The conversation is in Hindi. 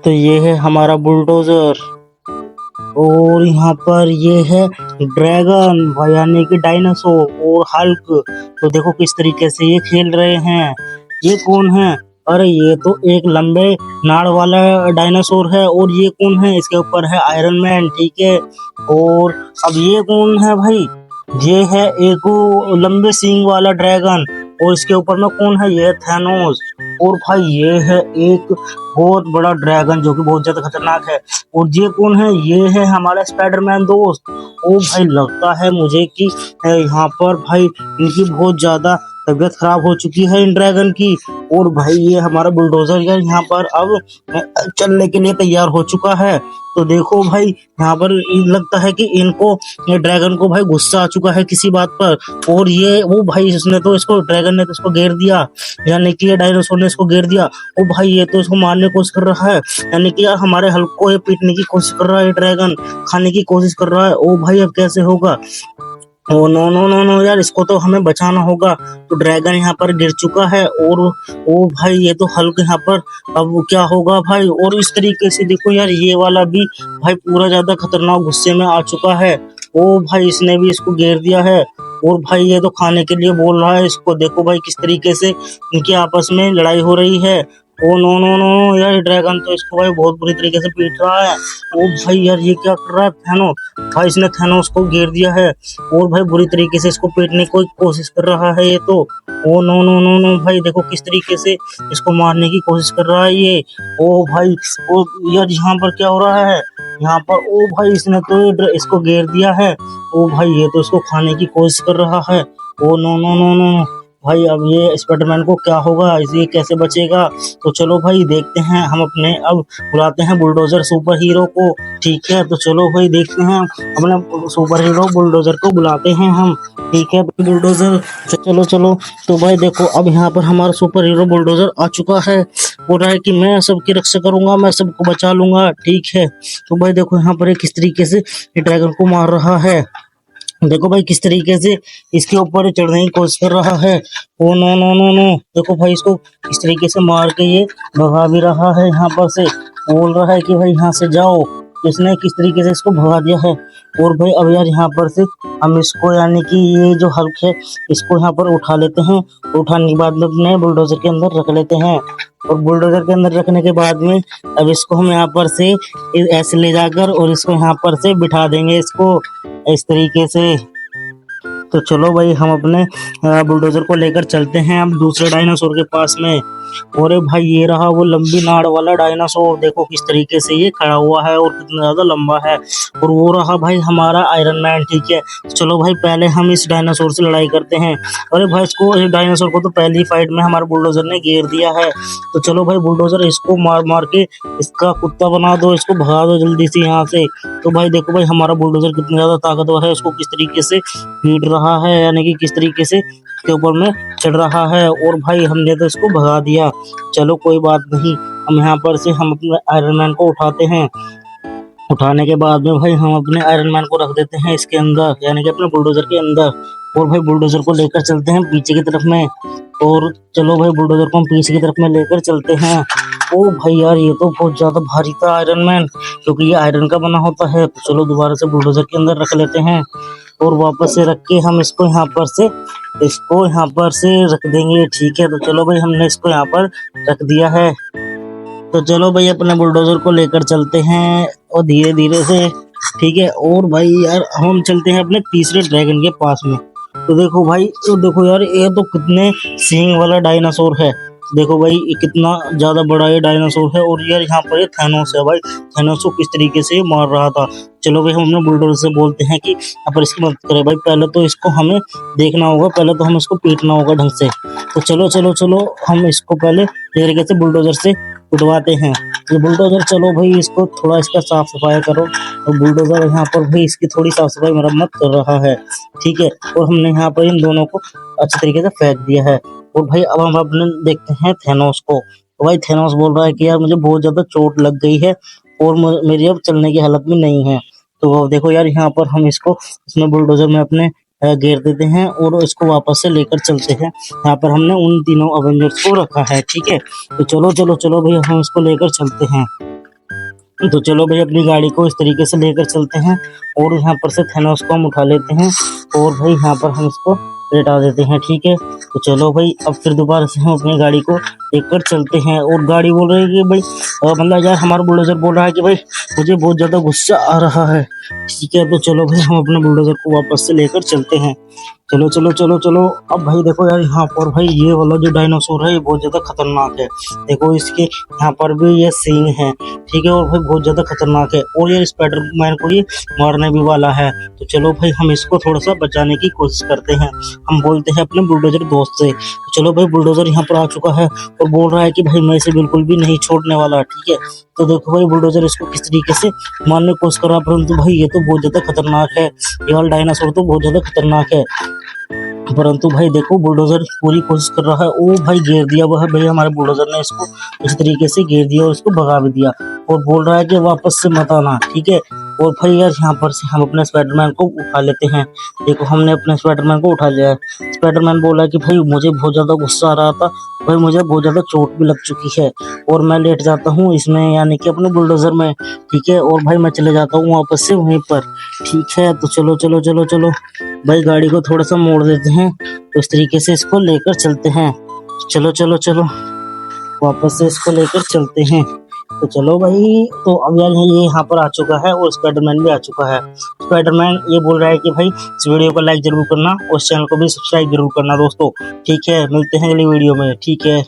तो ये है हमारा बुलडोजर और यहाँ पर ये है ड्रैगन भाई यानी कि डायनासोर और हल्क। तो देखो किस तरीके से ये खेल रहे हैं। ये कौन है? अरे ये तो एक लंबे नाड़ वाला डायनासोर है। और ये कौन है? इसके ऊपर है आयरन मैन, ठीक है। और अब ये कौन है भाई? ये है एक लंबे सींग वाला ड्रैगन। और इसके ऊपर में कौन है? ये थैनोस। और भाई ये है एक बहुत बड़ा ड्रैगन जो कि बहुत ज्यादा खतरनाक है। और ये कौन है? ये है हमारा स्पाइडरमैन दोस्त। ओ भाई लगता है मुझे कि यहाँ पर भाई इनकी बहुत ज्यादा तबीयत खराब हो चुकी है इन ड्रैगन की। और भाई ये हमारा बुलडोजर यार यहाँ पर अब चलने के लिए तैयार हो चुका है। तो देखो भाई यहाँ पर लगता है कि इनको ये ड्रैगन को भाई गुस्सा आ चुका है किसी बात पर। और ये वो भाई इसने तो इसको ड्रैगन ने तो इसको घेर दिया, यानी कि ये डायनासोर ने इसको घेर दिया। ओ भाई ये तो इसको मारने की कोशिश कर रहा है, यानी कि यार हमारे हल्क को ये पीटने की कोशिश कर रहा है, ड्रैगन खाने की कोशिश कर रहा है। ओ भाई अब कैसे होगा? Oh no no no no यार, इसको तो हमें बचाना होगा। तो ड्रैगन यहाँ पर गिर चुका है। और ओ भाई ये तो हल्क यहाँ पर अब क्या होगा भाई? और इस तरीके से देखो यार ये वाला भी भाई पूरा ज्यादा खतरनाक गुस्से में आ चुका है। ओ भाई इसने भी इसको घेर दिया है। और भाई ये तो खाने के लिए बोल रहा है इसको। देखो भाई किस तरीके से इनकी आपस में लड़ाई हो रही है। Oh no no no no यार, ड्रैगन तो इसको भाई बहुत बुरी तरीके से पीट रहा है। ओ भाई यार ये क्या कर रहा है थैनोस? भाई इसने थैनोस को घेर दिया है और भाई बुरी तरीके से इसको पीटने की कोशिश कर रहा है ये तो। Oh no no no no भाई देखो किस तरीके से इसको मारने की कोशिश कर रहा है ये। ओ भाई ओ यार यहाँ पर क्या हो रहा है? यहाँ पर ओ भाई इसने तो इसको घेर दिया है। ओ भाई ये तो इसको खाने की कोशिश कर रहा है। Oh no no no no भाई अब ये स्पाइडरमैन को क्या होगा? इसे कैसे बचेगा? तो चलो भाई देखते हैं हम अपने अब बुलाते हैं बुलडोजर सुपर हीरो को, ठीक है। तो चलो भाई देखते हैं अपने सुपर हीरो बुलडोजर को बुलाते हैं हम, ठीक है बुलडोजर। चलो चलो। तो भाई देखो अब यहाँ पर हमारा सुपर हीरो बुलडोजर आ चुका है। बोल रहा है कि मैं सबकी रक्षा करूंगा, मैं सबको बचा लूंगा, ठीक है। तो भाई देखो यहाँ पर किस तरीके से ड्रैगन को मार रहा है। देखो भाई किस तरीके से इसके ऊपर चढ़ने की कोशिश कर रहा है। Oh no no no no देखो भाई इसको इस तरीके से मार के ये भगा भी रहा है यहाँ पर से। बोल रहा है कि भाई यहाँ से जाओ। इसने किस तरीके से इसको भगा दिया है। और भाई अब यार यहाँ पर से हम इसको यानी कि ये जो हल्क है इसको यहाँ पर उठा लेते हैं। उठाने के बाद में अपने बुलडोजर के अंदर रख लेते हैं। और बुलडोजर के अंदर रखने के बाद में अब इसको हम यहाँ पर से ऐसे ले जाकर और इसको यहाँ पर से बिठा देंगे इसको इस तरीके से। तो चलो भाई हम अपने बुलडोजर को लेकर चलते हैं अब दूसरे डायनासोर के पास में। और भाई ये रहा वो लंबी नाड़ वाला डायनासोर। देखो किस तरीके से ये खड़ा हुआ है और कितना ज्यादा लंबा है। और वो रहा भाई हमारा आयरन मैन, ठीक है। चलो भाई पहले हम इस डायनासोर से लड़ाई करते हैं। अरे भाई इसको इस डायनासोर को तो पहली फाइट में हमारे बुलडोजर ने घेर दिया है। तो चलो भाई बुलडोजर इसको मार मार के इसका कुत्ता बना दो, इसको भगा दो जल्दी से यहाँ से। तो भाई देखो भाई हमारा बुलडोजर कितना ज्यादा ताकतवर है, उसको किस तरीके से पीट रहा है, यानी कि किस तरीके से के ऊपर में चढ़ रहा है। और भाई हमने तो इसको भगा दिया। चलो कोई बात नहीं, हम यहाँ पर से हम अपने आयरन मैन को उठाते हैं। उठाने के बाद में भाई हम अपने आयरन मैन को रख देते हैं इसके अंदर, यानी कि अपने बुलडोजर के अंदर। और भाई बुलडोजर को लेकर चलते हैं पीछे की तरफ में। और चलो भाई बुलडोजर को हम पीछे की तरफ में लेकर चलते हैं। ओ भाई यार ये तो बहुत ज्यादा भारी था आयरन मैन, क्योंकि ये आयरन का बना होता है। तो चलो दोबारा से बुलडोजर के अंदर रख लेते हैं और वापस से रख के हम इसको यहाँ पर से रख देंगे, ठीक है। तो चलो भाई हमने इसको यहाँ पर रख दिया है। तो चलो भाई अपने बुलडोजर को लेकर चलते हैं और धीरे धीरे से, ठीक है। और भाई यार हम चलते हैं अपने तीसरे ड्रैगन के पास में। तो देखो भाई, तो देखो यार ये तो कितने सींग वाला डायनासोर है। देखो भाई ये कितना ज्यादा बड़ा ये डायनासोर है। और यार यहाँ पर ये थैनोस है भाई, थैनोस को किस तरीके से मार रहा था। चलो भाई हम अपने बुलडोजर से बोलते हैं कि यहाँ पर इसकी मदद करें भाई। पहले तो इसको हमें देखना होगा, पहले तो हम इसको पीटना होगा ढंग से। तो चलो चलो चलो हम इसको पहले तरीके से बुलडोजर से उठवाते हैं। तो बुलडोजर चलो भाई इसको थोड़ा इसका साफ सफाई करो। तो बुलडोजर यहाँ पर भाई इसकी थोड़ी साफ सफाई मरम्मत कर रहा है, ठीक है। और हमने यहाँ पर इन दोनों को अच्छे तरीके से फेंक दिया है। और भाई अब हम अपने देखते हैं थैनोस को। तो भाई थैनोस बोल रहा है कि यार मुझे बहुत ज्यादा चोट लग गई है और मेरी अब चलने की हालत में नहीं है। तो देखो यार यहाँ पर हम इसको इसमें बुलडोजर में अपने घेर देते हैं और इसको वापस से लेकर चलते हैं। यहाँ पर हमने उन तीनों अवेंजर्स को रखा है, ठीक है। तो चलो चलो चलो भैया हम इसको लेकर चलते हैं। तो चलो भाई अपनी गाड़ी को इस तरीके से लेकर चलते हैं और यहाँ पर से थैनोस को हम उठा लेते हैं और भाई यहाँ पर हम इसको लेटा देते हैं। ठीक है, तो चलो भाई अब फिर दोबारा से हम अपनी गाड़ी को लेकर चलते हैं और गाड़ी बोल रही है कि भाई मतलब यार हमारा बुलडोजर बोल रहा है कि भाई मुझे बहुत ज़्यादा गुस्सा आ रहा है। ठीक है, तो चलो भाई हम अपने बुलडोजर को वापस से लेकर चलते हैं। चलो चलो चलो चलो। अब भाई देखो यार यहाँ पर भाई ये वाला जो डायनासोर है ये बहुत ज़्यादा खतरनाक है। देखो इसके यहाँ पर भी ये सींग है। ठीक है, और भाई बहुत ज़्यादा खतरनाक है और ये स्पाइडरमैन को ये मारने भी वाला है। तो चलो भाई हम इसको थोड़ा सा बचाने की कोशिश करते हैं। हम बोलते हैं अपने बुलडोजर दोस्त से। तो चलो भाई बुलडोजर यहाँ पर आ चुका है और बोल रहा है कि भाई मैं इसे बिल्कुल भी नहीं छोड़ने वाला। ठीक है, तो देखो भाई बुलडोजर इसको किस तरीके से मारने की कोशिश कर रहा है, परंतु भाई ये तो बहुत ज़्यादा खतरनाक है। ये वाला डायनासोर तो बहुत ज़्यादा खतरनाक है, परंतु भाई देखो बुलडोजर पूरी कोशिश कर रहा है। ओ भाई घेर दिया वो है भाई, हमारे बुलडोजर ने इसको इस तरीके से घेर दिया और इसको भगा भी दिया और बोल रहा है कि वापस से मत आना। ठीक है, और भाई यार यहाँ पर से हम अपने स्पाइडरमैन को उठा लेते हैं। देखो हमने अपने स्पाइडरमैन को उठा लिया है। स्पाइडरमैन बोला कि भाई मुझे बहुत ज़्यादा गुस्सा आ रहा था, भाई मुझे बहुत ज़्यादा चोट भी लग चुकी है और मैं लेट जाता हूँ इसमें यानी कि अपने बुलडोजर में। ठीक है, और भाई मैं चले जाता हूँ वापस से वहीं पर। ठीक है, तो चलो चलो चलो चलो भाई गाड़ी को थोड़ा सा मोड़ देते हैं तो इस तरीके से इसको लेकर चलते हैं। चलो चलो चलो वापस से इसको लेकर चलते हैं। तो चलो भाई, तो अब यार ये यहाँ पर आ चुका है और स्पाइडरमैन भी आ चुका है। स्पाइडरमैन ये बोल रहा है कि भाई इस वीडियो को लाइक जरूर करना और इस चैनल को भी सब्सक्राइब जरूर करना दोस्तों। ठीक है, मिलते हैं अगली वीडियो में। ठीक है।